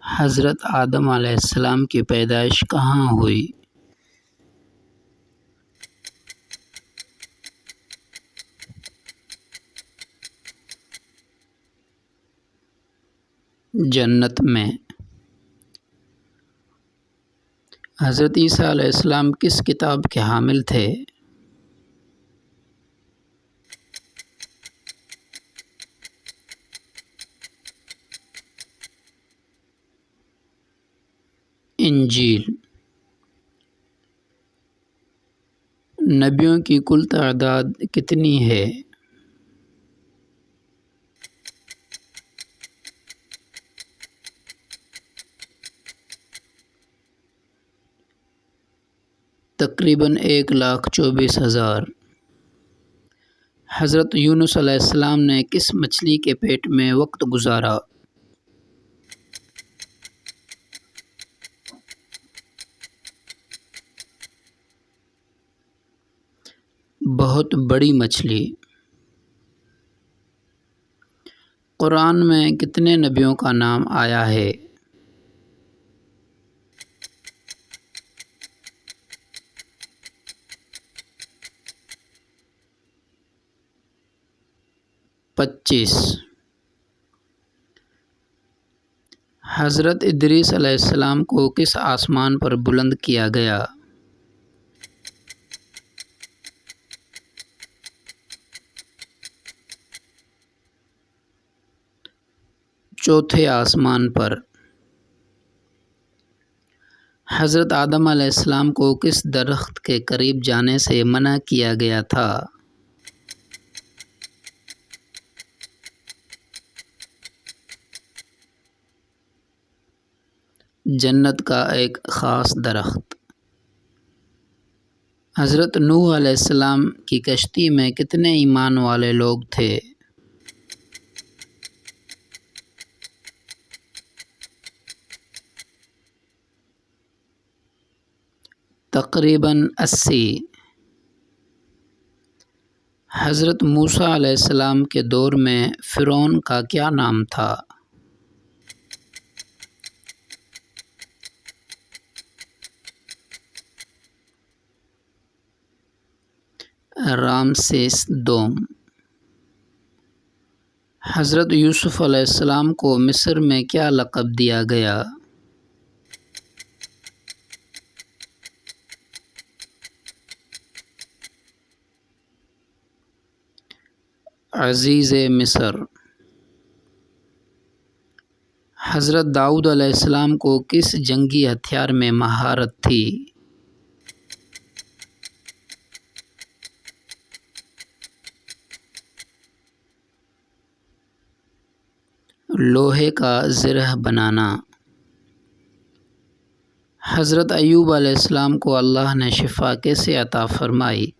حضرت آدم علیہ السلام کی پیدائش کہاں ہوئی؟ جنت میں۔ حضرت عیسیٰ علیہ السلام کس کتاب کے حامل تھے؟ انجیل۔ نبیوں کی کل تعداد کتنی ہے؟ تقریباً 1,24,000۔ حضرت یونس علیہ السلام نے کس مچھلی کے پیٹ میں وقت گزارا؟ بہت بڑی مچھلی۔ قرآن میں کتنے نبیوں کا نام آیا ہے؟ پچیس۔ حضرت ادریس علیہ السلام کو کس آسمان پر بلند کیا گیا؟ چوتھے آسمان پر۔ حضرت آدم علیہ السلام کو کس درخت کے قریب جانے سے منع کیا گیا تھا؟ جنت کا ایک خاص درخت۔ حضرت نوح علیہ السلام کی کشتی میں کتنے ایمان والے لوگ تھے؟ تقریباً 80۔ حضرت موسیٰ علیہ السلام کے دور میں فرعون کا کیا نام تھا؟ رامسیس دوم۔ حضرت یوسف علیہ السلام کو مصر میں کیا لقب دیا گیا؟ عزیز مصر۔ حضرت داؤد علیہ السلام کو کس جنگی ہتھیار میں مہارت تھی؟ لوہے کا زرہ بنانا۔ حضرت ایوب علیہ السلام کو اللہ نے شفا کیسے عطا فرمائی؟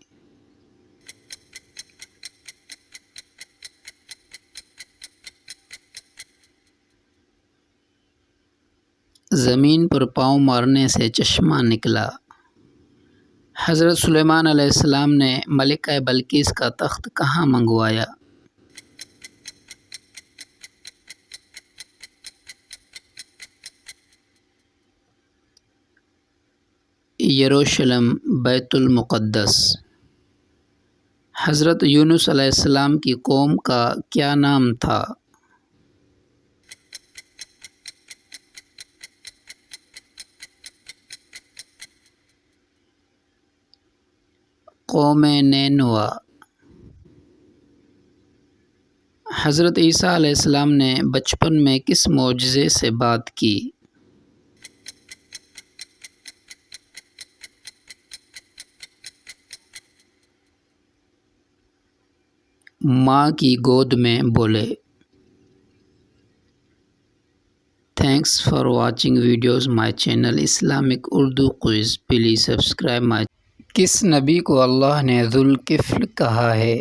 زمین پر پاؤں مارنے سے چشمہ نکلا۔ حضرت سلیمان علیہ السلام نے ملکہ بلقیس کا تخت کہاں منگوایا؟ یروشلم، بیت المقدس۔ حضرت یونس علیہ السلام کی قوم کا کیا نام تھا؟ قوم نینوا۔ حضرت عیسیٰ علیہ السلام نے بچپن میں کس معجزے سے بات کی؟ ماں کی گود میں بولے۔ Thanks for watching videos my channel Islamic Urdu quiz. Please subscribe مائی۔ کس نبی کو اللہ نے ذو الکفل کہا ہے؟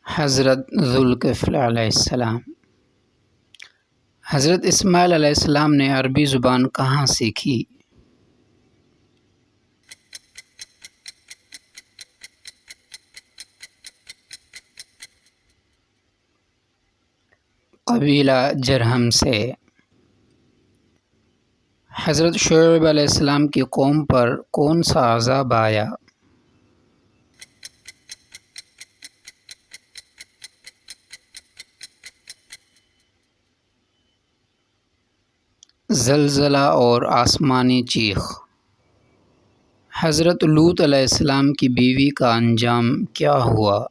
حضرت ذو الکفل علیہ السلام۔ حضرت اسماعیل علیہ السلام نے عربی زبان کہاں سیکھی؟ قبیلہ جرہم سے۔ حضرت شعیب علیہ السلام کی قوم پر کون سا عذاب آیا؟ زلزلہ اور آسمانی چیخ۔ حضرت لوط علیہ السلام کی بیوی کا انجام کیا ہوا؟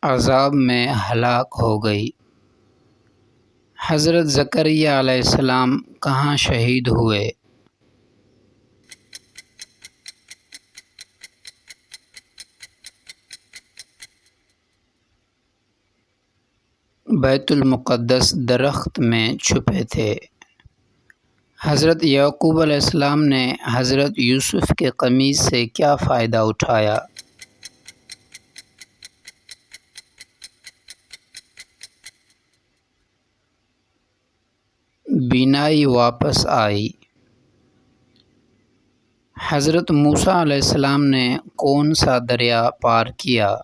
عذاب میں ہلاک ہو گئی۔ حضرت زکریا علیہ السلام کہاں شہید ہوئے؟ بیت المقدس درخت میں چھپے تھے۔ حضرت یعقوب علیہ السلام نے حضرت یوسف کے قمیص سے کیا فائدہ اٹھایا؟ بینائی واپس آئی۔ حضرت موسیٰ علیہ السلام نے کون سا دریا پار کیا؟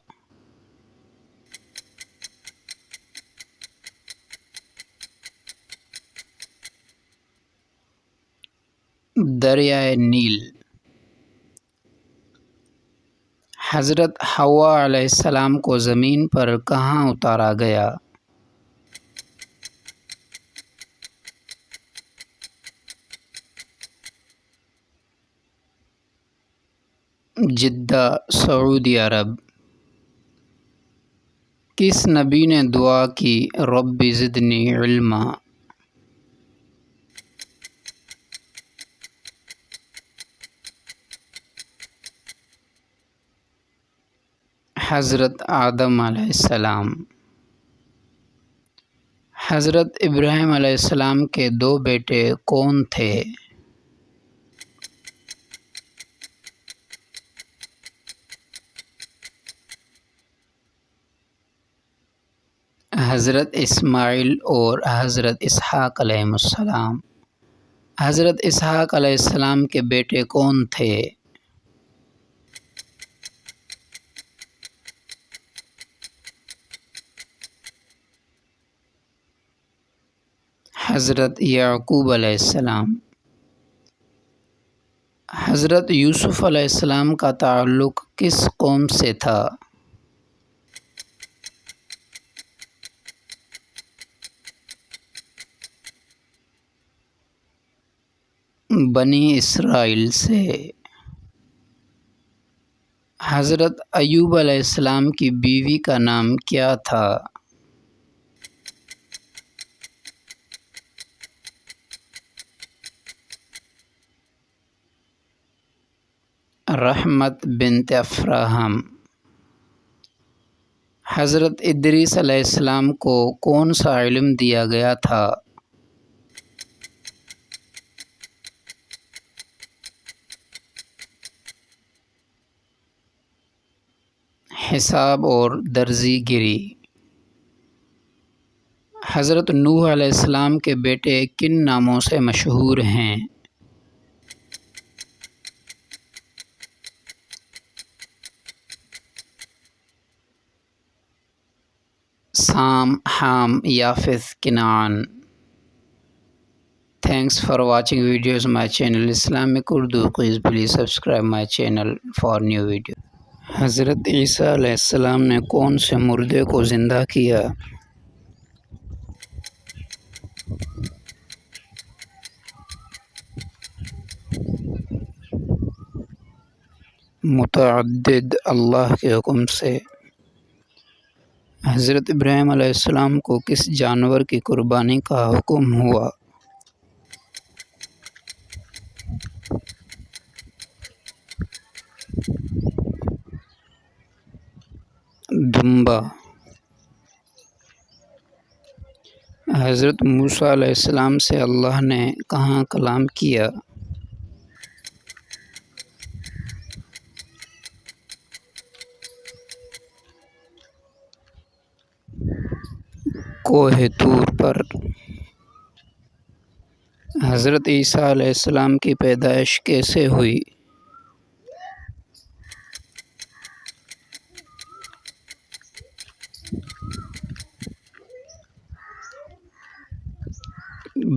دریائے نیل۔ حضرت حوا علیہ السلام کو زمین پر کہاں اتارا گیا؟ جدہ، سعودی عرب۔ کس نبی نے دعا کی رب زدنی علما؟ حضرت آدم علیہ السلام۔ حضرت ابراہیم علیہ السلام کے دو بیٹے کون تھے؟ حضرت اسماعیل اور حضرت اسحاق علیہ السلام۔ حضرت اسحاق علیہ السلام کے بیٹے کون تھے؟ حضرت یعقوب علیہ السلام۔ حضرت یوسف علیہ السلام کا تعلق کس قوم سے تھا؟ بنی اسرائیل سے۔ حضرت ایوب علیہ السلام کی بیوی کا نام کیا تھا؟ رحمت بنت افراہم۔ حضرت ادریس علیہ السلام کو کون سا علم دیا گیا تھا؟ حساب اور درزی گری۔ حضرت نوح علیہ السلام کے بیٹے کن ناموں سے مشہور ہیں؟ سام، حام، یافث، کنعان۔ Thanks for watching videos my channel Islamic Urdu Quiz. Please subscribe my channel for new video. حضرت عیسیٰ علیہ السلام نے کون سے مردے کو زندہ کیا؟ متعدد اللہ کے حکم سے۔ حضرت ابراہیم علیہ السلام کو کس جانور کی قربانی کا حکم ہوا؟ دمبا۔ حضرت موسیٰ علیہ السلام سے اللہ نے کہاں کلام کیا؟ کوہ طور پر۔ حضرت عیسیٰ علیہ السلام کی پیدائش کیسے ہوئی؟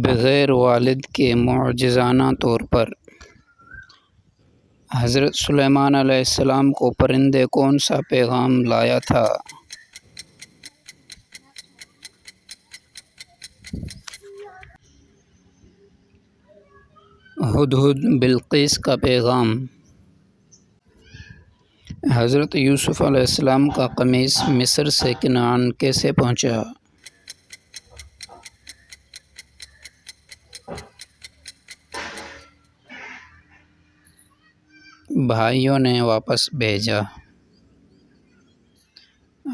بغیر والد کے معجزانہ طور پر۔ حضرت سلیمان علیہ السلام کو پرندے کون سا پیغام لایا تھا؟ ہدہد بلقیس کا پیغام۔ حضرت یوسف علیہ السلام کا قمیص مصر سے کنعان کیسے پہنچا؟ بھائیوں نے واپس بھیجا۔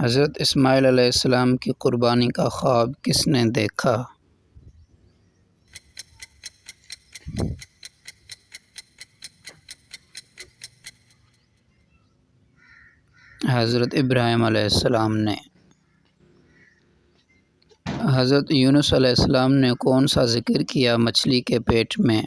حضرت اسماعیل علیہ السلام کی قربانی کا خواب کس نے دیکھا؟ حضرت ابراہیم علیہ السلام نے۔ حضرت یونس علیہ السلام نے کون سا ذکر کیا مچھلی کے پیٹ میں؟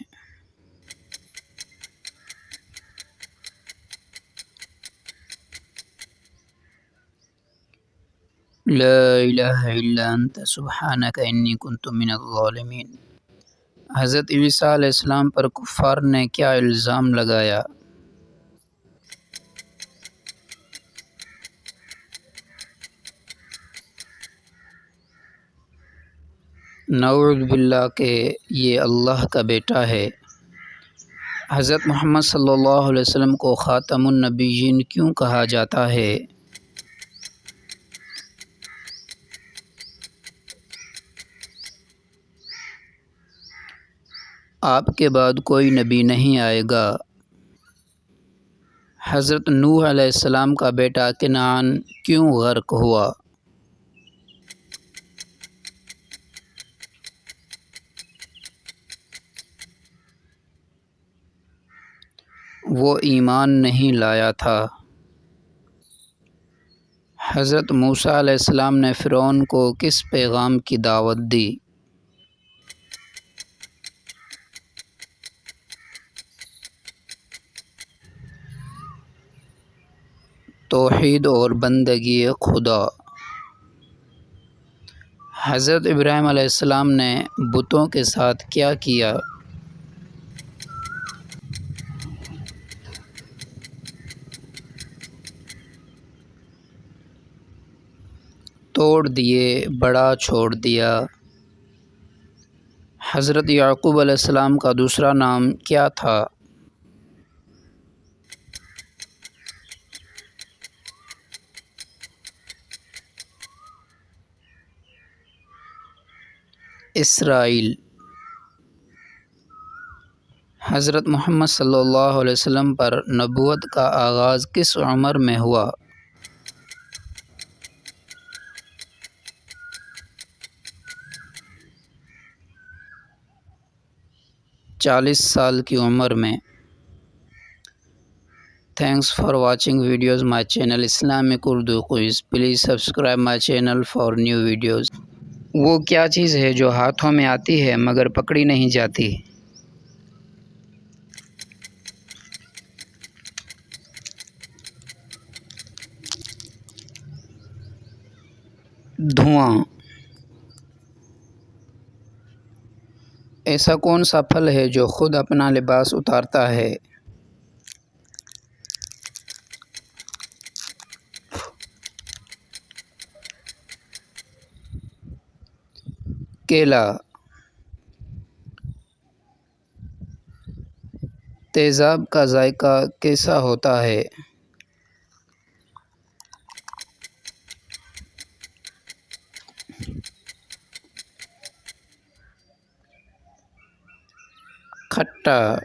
لا الہ الا انت سبحانک انی کنت من الظالمین۔ حضرت عیسیٰ علیہ السلام پر کفار نے کیا الزام لگایا؟ نعوذ باللہ کہ یہ اللہ کا بیٹا ہے۔ حضرت محمد صلی اللہ علیہ وسلم کو خاتم النبیین کیوں کہا جاتا ہے؟ آپ کے بعد کوئی نبی نہیں آئے گا۔ حضرت نوح علیہ السلام کا بیٹا کنعان کیوں غرق ہوا؟ وہ ایمان نہیں لایا تھا۔ حضرت موسیٰ علیہ السلام نے فرعون کو کس پیغام کی دعوت دی؟ توحید اور بندگی خدا۔ حضرت ابراہیم علیہ السلام نے بتوں کے ساتھ کیا کیا؟ توڑ دیے، بڑا چھوڑ دیا۔ حضرت یعقوب علیہ السلام کا دوسرا نام کیا تھا؟ اسرائیل۔ حضرت محمد صلی اللہ علیہ وسلم پر نبوت کا آغاز کس عمر میں ہوا؟ چالیس سال کی عمر میں۔ Thanks for watching videos my channel Islamic Urdu Quiz. Please subscribe my channel for new videos. وہ کیا چیز ہے جو ہاتھوں میں آتی ہے مگر پکڑی نہیں جاتی؟ دھواں۔ ایسا کون سا پھل ہے جو خود اپنا لباس اتارتا ہے؟ کیلا۔ تیزاب کا ذائقہ کیسا ہوتا ہے؟ کھٹا۔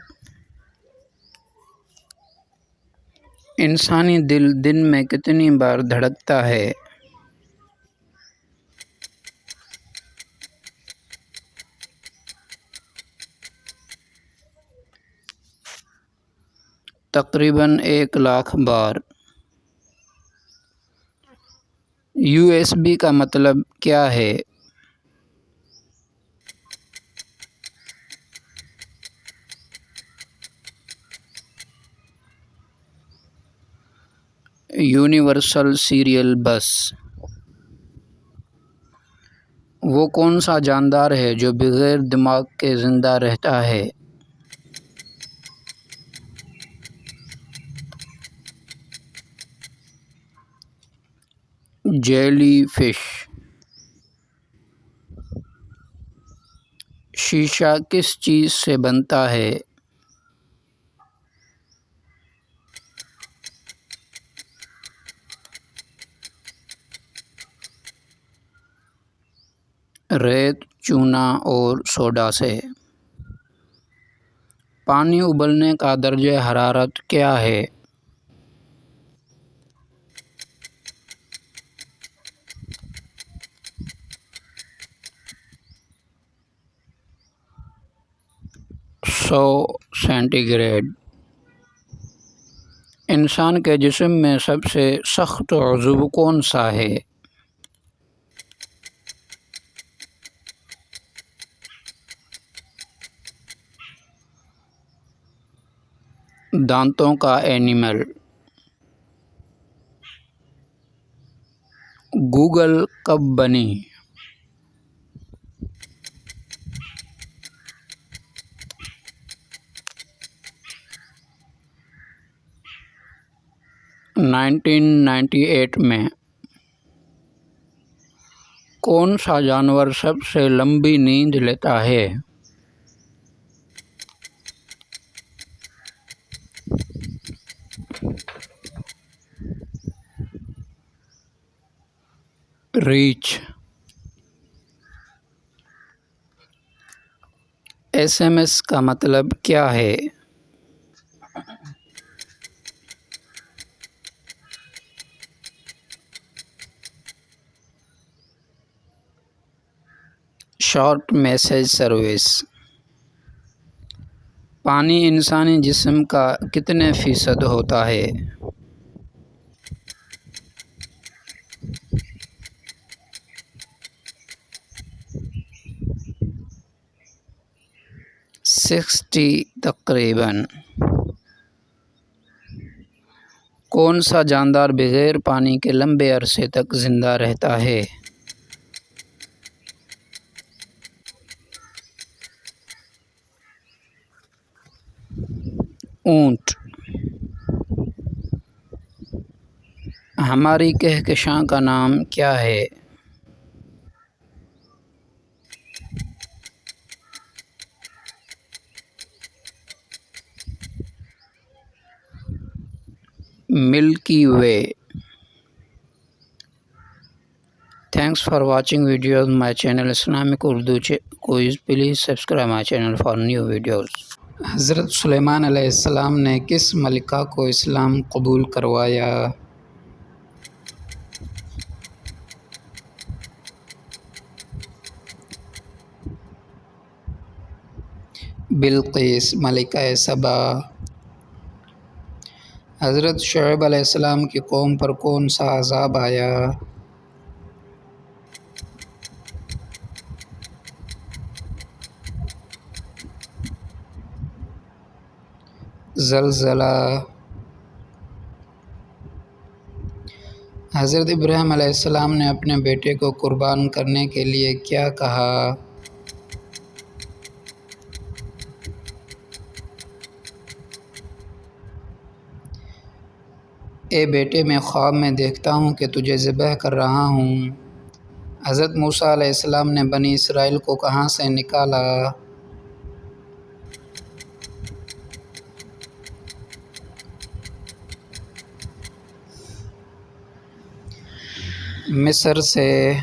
انسانی دل دن میں کتنی بار دھڑکتا ہے؟ تقریباً 1,00,000 بار۔ USB کا مطلب کیا ہے؟ یونیورسل سیریل بس۔ وہ کون سا جاندار ہے جو بغیر دماغ کے زندہ رہتا ہے؟ Jelly fish. شیشہ کس چیز سے بنتا ہے؟ ریت، چونا اور سوڈا سے۔ پانی ابلنے کا درجہ حرارت کیا ہے؟ سو سینٹی گریڈ۔ انسان کے جسم میں سب سے سخت عضو کون سا ہے؟ دانتوں کا اینیمل۔ گوگل کب بنی؟ 1998 میں۔ کون سا جانور سب سے لمبی نیند لیتا ہے؟ ریچھ۔ SMS کا مطلب کیا ہے؟ Short message service. پانی انسانی جسم کا کتنے فیصد ہوتا ہے؟ 60 تقریباً۔ کون سا جاندار بغیر پانی کے لمبے عرصے تک زندہ رہتا ہے؟ اونٹ۔ ہماری کہکشاں کا نام کیا ہے؟ ملکی وے۔ Thanks for watching videos my channel Islamic Urdu quiz. Please subscribe my channel for new videos. حضرت سلیمان علیہ السلام نے کس ملکہ کو اسلام قبول کروایا؟ بلقیس ملکہ سبا۔ حضرت شعیب علیہ السلام کی قوم پر کون سا عذاب آیا؟ زلزلہ۔ حضرت ابراہیم علیہ السلام نے اپنے بیٹے کو قربان کرنے کے لیے کیا کہا؟ اے بیٹے، میں خواب میں دیکھتا ہوں کہ تجھے ذبح کر رہا ہوں۔ حضرت موسیٰ علیہ السلام نے بنی اسرائیل کو کہاں سے نکالا؟ مصر سے۔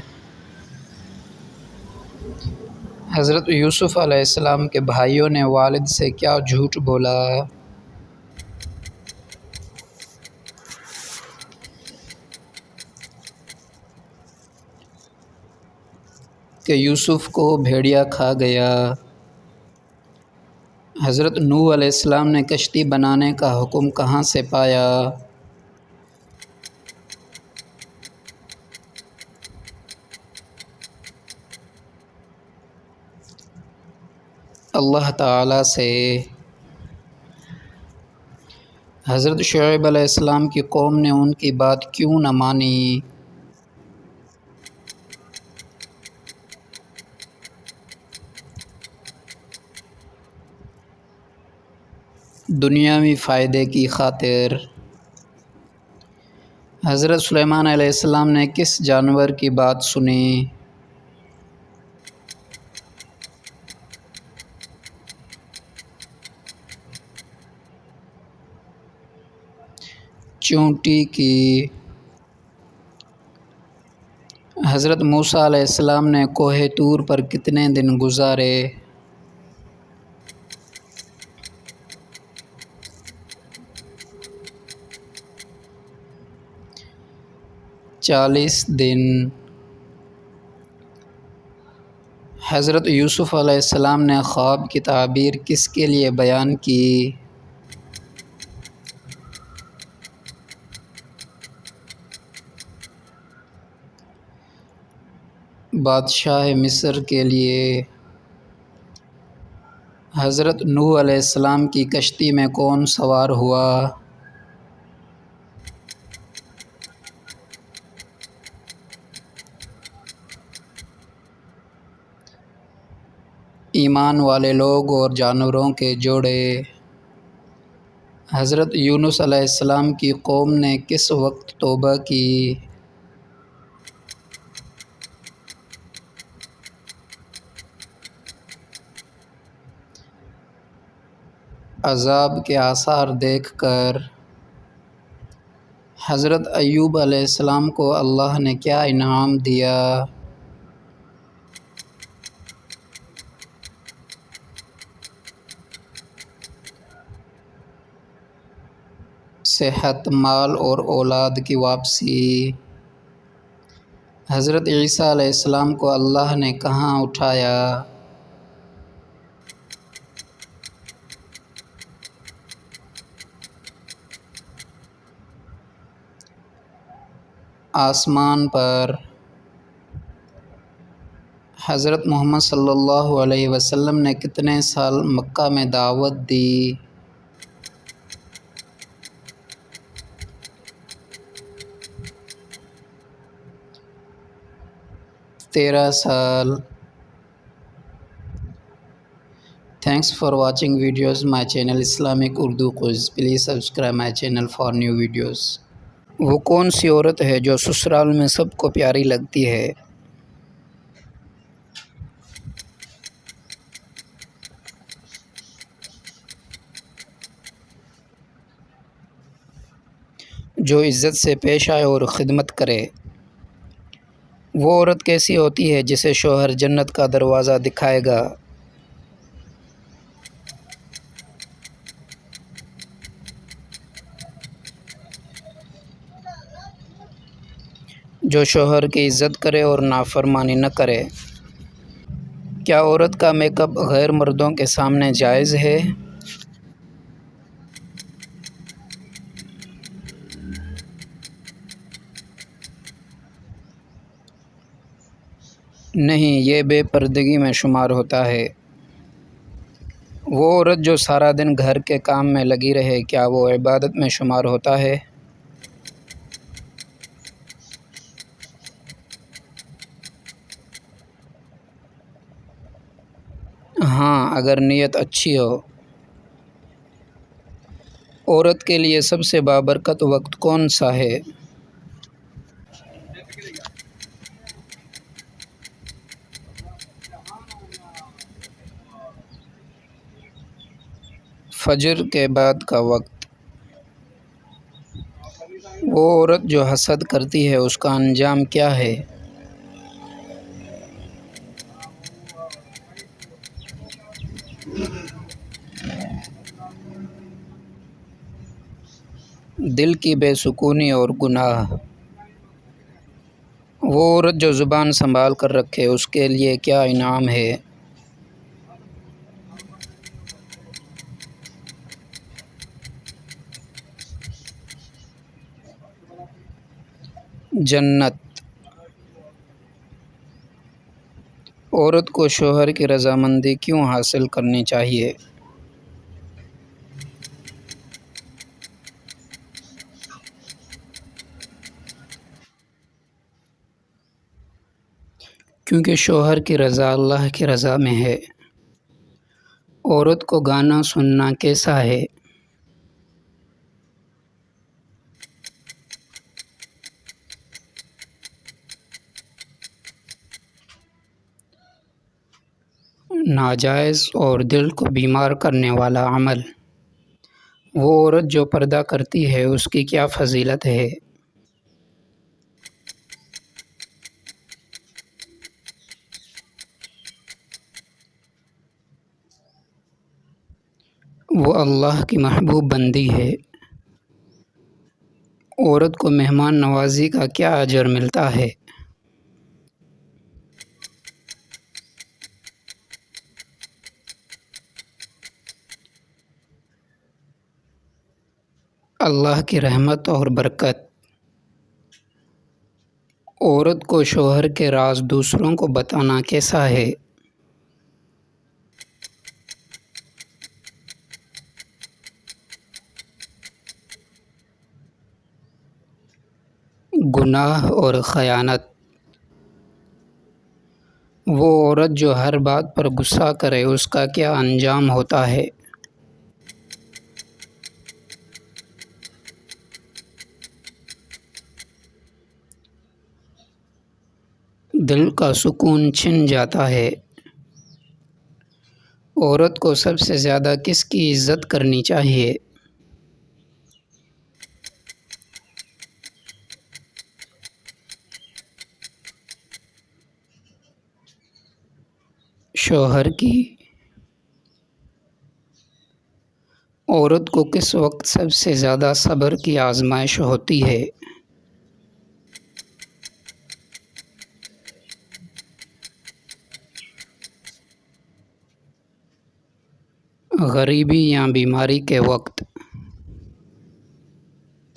حضرت یوسف علیہ السلام کے بھائیوں نے والد سے کیا جھوٹ بولا؟ کہ یوسف کو بھیڑیا کھا گیا۔ حضرت نوح علیہ السلام نے کشتی بنانے کا حکم کہاں سے پایا؟ اللہ تعالیٰ سے۔ حضرت شعیب علیہ السلام کی قوم نے ان کی بات کیوں نہ مانی؟ دنیاوی فائدے کی خاطر۔ حضرت سلیمان علیہ السلام نے کس جانور کی بات سنی؟ چونٹی کی۔ حضرت موسیٰ علیہ السلام نے کوہ طور پر کتنے دن گزارے؟ 40 دن۔ حضرت یوسف علیہ السلام نے خواب کی تعبیر کس کے لیے بیان کی؟ بادشاہ مصر کے لیے۔ حضرت نوح علیہ السلام کی کشتی میں کون سوار ہوا؟ ایمان والے لوگ اور جانوروں کے جوڑے۔ حضرت یونس علیہ السلام کی قوم نے کس وقت توبہ کی؟ عذاب کے آثار دیکھ کر۔ حضرت ایوب علیہ السلام کو اللہ نے کیا انعام دیا؟ صحت، مال اور اولاد کی واپسی۔ حضرت عیسیٰ علیہ السلام کو اللہ نے کہاں اٹھایا؟ آسمان پر۔ حضرت محمد صلی اللہ علیہ وسلم نے کتنے سال مکہ میں دعوت دی؟ 13 سال۔ Thanks for watching videos my channel Islamic Urdu Quiz. Please subscribe my channel for new videos. وہ کون سی عورت ہے جو سسرال میں سب کو پیاری لگتی ہے؟ جو عزت سے پیش آئے اور خدمت کرے۔ وہ عورت کیسی ہوتی ہے جسے شوہر جنت کا دروازہ دکھائے گا؟ جو شوہر کی عزت کرے اور نافرمانی نہ کرے۔ کیا عورت کا میک اپ غیر مردوں کے سامنے جائز ہے؟ نہیں، یہ بے پردگی میں شمار ہوتا ہے۔ وہ عورت جو سارا دن گھر کے کام میں لگی رہے، کیا وہ عبادت میں شمار ہوتا ہے؟ ہاں، اگر نیت اچھی ہو۔ عورت کے لیے سب سے بابرکت وقت کون سا ہے؟ فجر کے بعد کا وقت۔ وہ عورت جو حسد کرتی ہے اس کا انجام کیا ہے؟ دل کی بے سکونی اور گناہ۔ وہ عورت جو زبان سنبھال کر رکھے اس کے لیے کیا انعام ہے؟ جنت۔ عورت کو شوہر کی رضامندی کیوں حاصل کرنی چاہیے؟ کیونکہ شوہر کی رضا اللہ کی رضا میں ہے۔ عورت کو گانا سننا کیسا ہے؟ ناجائز اور دل کو بیمار کرنے والا عمل۔ وہ عورت جو پردہ کرتی ہے اس کی کیا فضیلت ہے؟ وہ اللہ کی محبوب بندی ہے۔ عورت کو مہمان نوازی کا کیا اجر ملتا ہے؟ اللہ کی رحمت اور برکت۔ عورت کو شوہر کے راز دوسروں کو بتانا کیسا ہے؟ گناہ اور خیانت۔ وہ عورت جو ہر بات پر غصہ کرے اس کا کیا انجام ہوتا ہے؟ دل کا سکون چھن جاتا ہے۔ عورت کو سب سے زیادہ کس کی عزت کرنی چاہیے؟ شوہر کی۔ عورت کو کس وقت سب سے زیادہ صبر کی آزمائش ہوتی ہے؟ غریبی یا بیماری کے وقت۔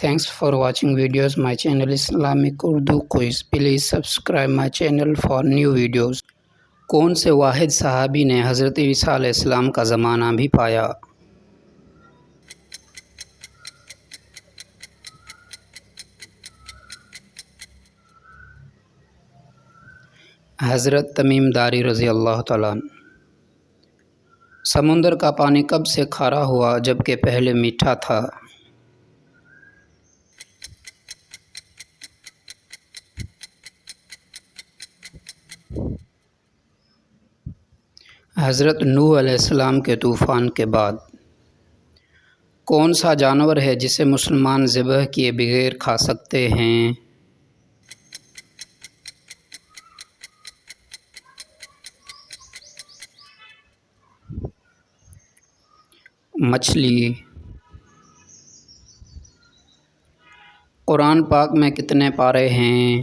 Thanks for watching videos. My channel Islamic Urdu Quiz. Please subscribe my channel for new videos. کون سے واحد صحابی نے حضرت عیسیٰ علیہ السلام کا زمانہ بھی پایا؟ حضرت تمیم داری رضی اللہ تعالیٰ عنہ۔ سمندر کا پانی کب سے کھارا ہوا جبکہ پہلے میٹھا تھا؟ حضرت نوح علیہ السلام کے طوفان کے بعد۔ کون سا جانور ہے جسے مسلمان ذبح کیے بغیر کھا سکتے ہیں؟ مچھلی۔ قرآن پاک میں کتنے پارے ہیں؟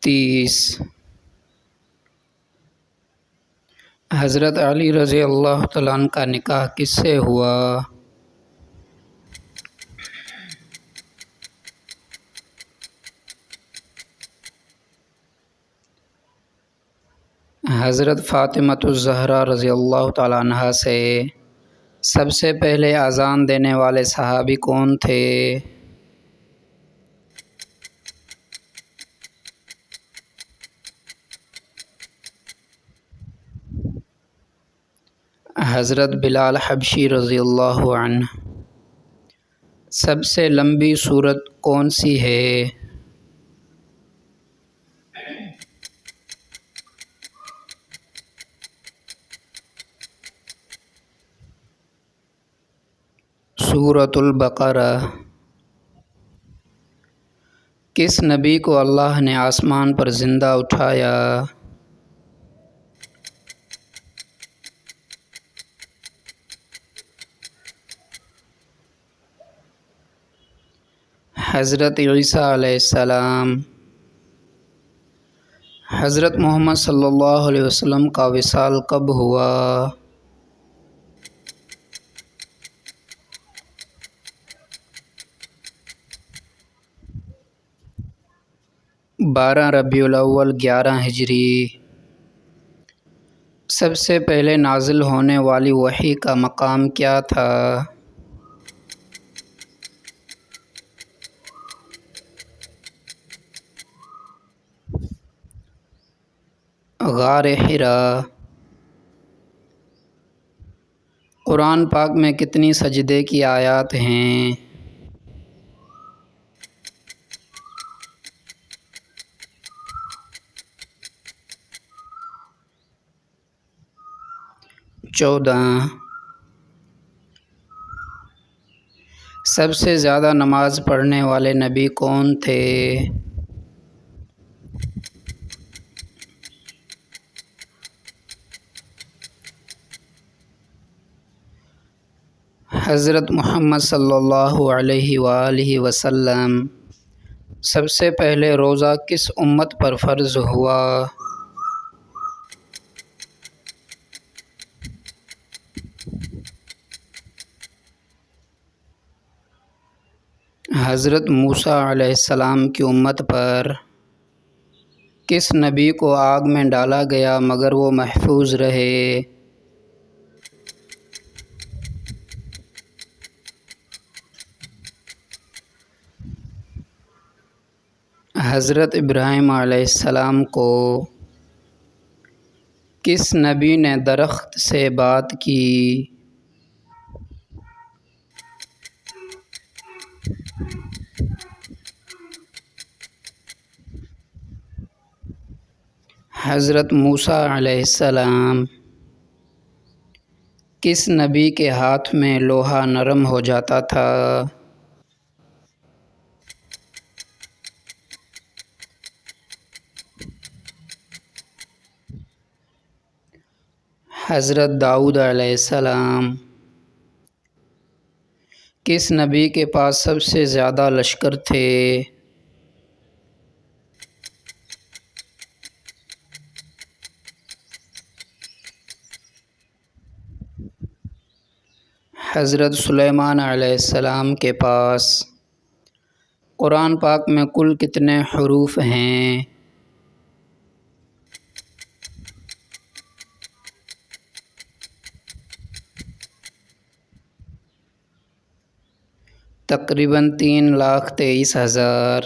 تیس۔ حضرت علی رضی اللہ تعالیٰ عنہ کا نکاح کس سے ہوا؟ حضرت فاطمۃ الزہرا رضی اللہ تعالیٰ عنہا سے سب سے پہلے اذان دینے والے صحابی کون تھے؟ حضرت بلال حبشی رضی اللہ عنہ۔ سب سے لمبی سورت کون سی ہے؟ سورۃ البقرہ۔ کس نبی کو اللہ نے آسمان پر زندہ اٹھایا؟ حضرت عیسیٰ علیہ السلام۔ حضرت محمد صلی اللہ علیہ وسلم کا وصال کب ہوا؟ 12 ربیع الاول 11 ہجری۔ سب سے پہلے نازل ہونے والی وحی کا مقام کیا تھا؟ غار حرا۔ قرآن پاک میں کتنی سجدے کی آیات ہیں؟ 14۔ سب سے زیادہ نماز پڑھنے والے نبی کون تھے؟ حضرت محمد صلی اللہ علیہ وآلہ وسلم۔ سب سے پہلے روزہ کس امت پر فرض ہوا؟ حضرت موسیٰ علیہ السلام کی امت پر۔ کس نبی کو آگ میں ڈالا گیا مگر وہ محفوظ رہے؟ حضرت ابراہیم علیہ السلام کو۔ کس نبی نے درخت سے بات کی؟ حضرت موسیٰ علیہ السلام۔ کس نبی کے ہاتھ میں لوہا نرم ہو جاتا تھا؟ حضرت داؤد علیہ السلام۔ کس نبی کے پاس سب سے زیادہ لشکر تھے؟ حضرت سلیمان علیہ السلام کے پاس۔ قرآن پاک میں کل کتنے حروف ہیں؟ تقریباً 3,23,000۔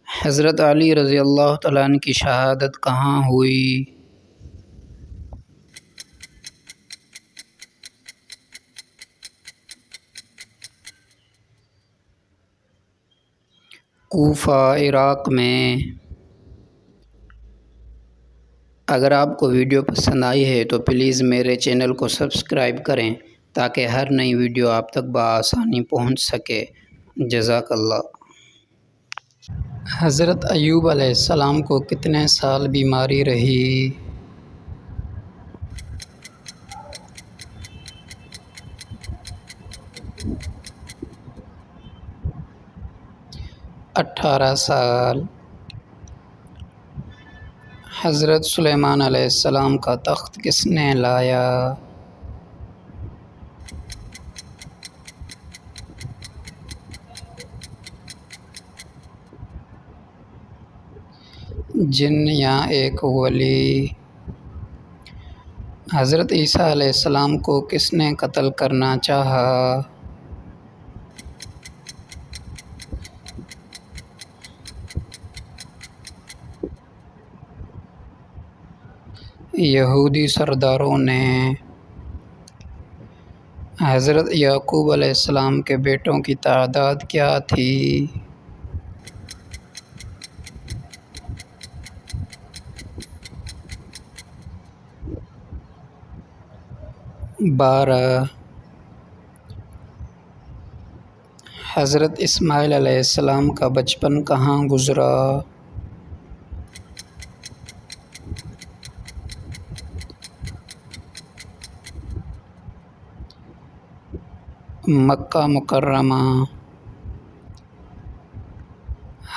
حضرت علی رضی اللہ تعالیٰ عنہ کی شہادت کہاں ہوئی؟ کوفہ، عراق میں۔ اگر آپ کو ویڈیو پسند آئی ہے تو پلیز میرے چینل کو سبسکرائب کریں تاکہ ہر نئی ویڈیو آپ تک بآسانی پہنچ سکے۔ جزاک اللہ۔ حضرت ایوب علیہ السلام کو کتنے سال بیماری رہی؟ 18 سال۔ حضرت سلیمان علیہ السلام کا تخت کس نے لایا؟ جن یا ایک ولی؟ حضرت عیسیٰ علیہ السلام کو کس نے قتل کرنا چاہا؟ یہودی سرداروں نے۔ حضرت یعقوب علیہ السلام کے بیٹوں کی تعداد کیا تھی؟ 12۔ حضرت اسماعیل علیہ السلام کا بچپن کہاں گزرا؟ مکہ مکرمہ۔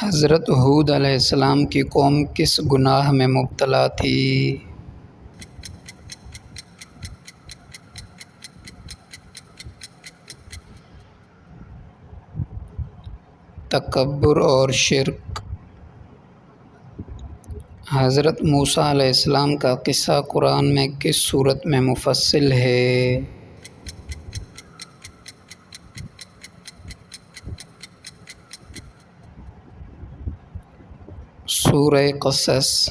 حضرت ہود علیہ السلام کی قوم کس گناہ میں مبتلا تھی؟ تکبر اور شرک۔ حضرت موسیٰ علیہ السلام کا قصہ قرآن میں کس صورت میں مفصل ہے؟ سورہ قصص۔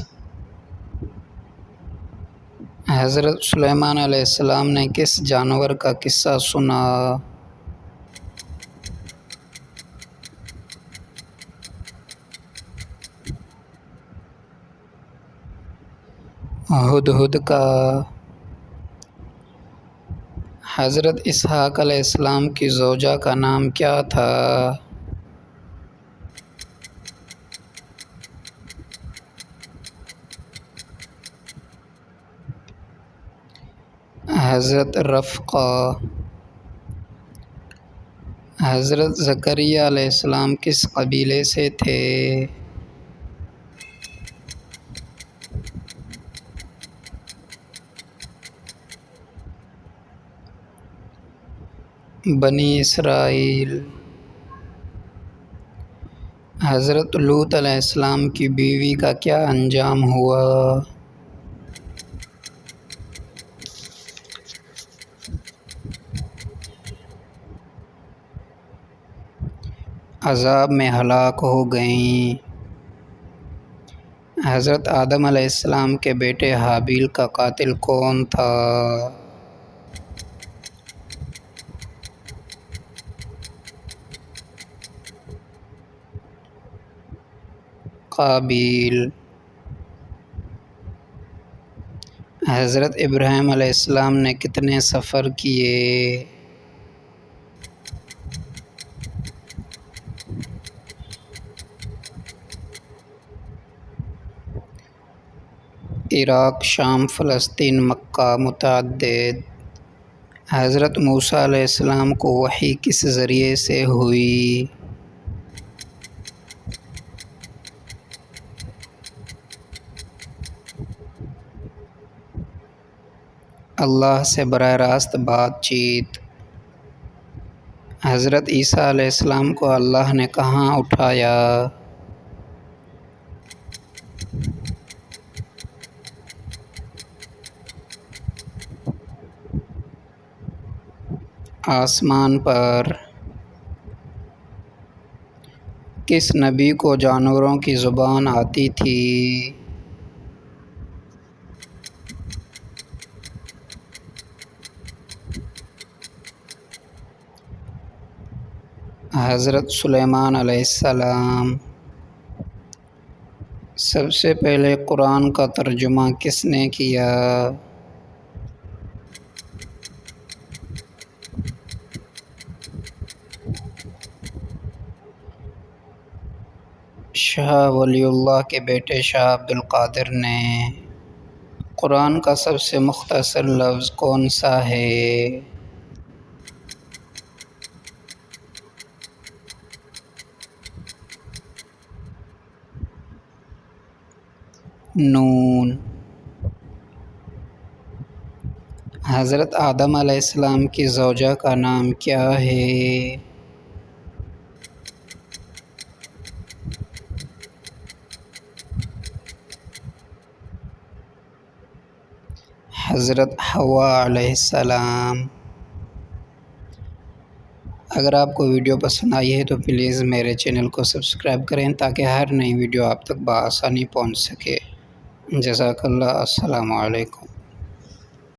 حضرت سلیمان علیہ السلام نے کس جانور کا قصہ سنا؟ ہدہد کا۔ حضرت اسحاق علیہ السلام کی زوجہ کا نام کیا تھا؟ حضرت رفقہ۔ حضرت زکریا علیہ السلام کس قبیلے سے تھے؟ بنی اسرائیل۔ حضرت لوط علیہ السلام کی بیوی کا کیا انجام ہوا؟ عذاب میں ہلاک ہو گئیں۔ حضرت آدم علیہ السلام کے بیٹے حابیل کا قاتل کون تھا؟ قابیل۔ حضرت ابراہیم علیہ السلام نے کتنے سفر کیے؟ عراق، شام، فلسطین، مکہ، متعدد۔ حضرت موسیٰ علیہ السلام کو وحی کس ذریعے سے ہوئی؟ اللہ سے براہ راست بات چیت۔ حضرت عیسیٰ علیہ السلام کو اللہ نے کہاں اٹھایا؟ آسمان پر۔ کس نبی کو جانوروں کی زبان آتی تھی؟ حضرت سلیمان علیہ السلام۔ سب سے پہلے قرآن کا ترجمہ کس نے کیا؟ شاہ ولی اللہ کے بیٹے شاہ عبد القادر نے۔ قرآن کا سب سے مختصر لفظ کون سا ہے؟ نون۔ حضرت آدم علیہ السلام کی زوجہ کا نام کیا ہے؟ حضرت حوا علیہ السلام۔ اگر آپ کو ویڈیو پسند آئی ہے تو پلیز میرے چینل کو سبسکرائب کریں تاکہ ہر نئی ویڈیو آپ تک بآسانی پہنچ سکے۔ جزاک اللہ۔ السلام علیکم۔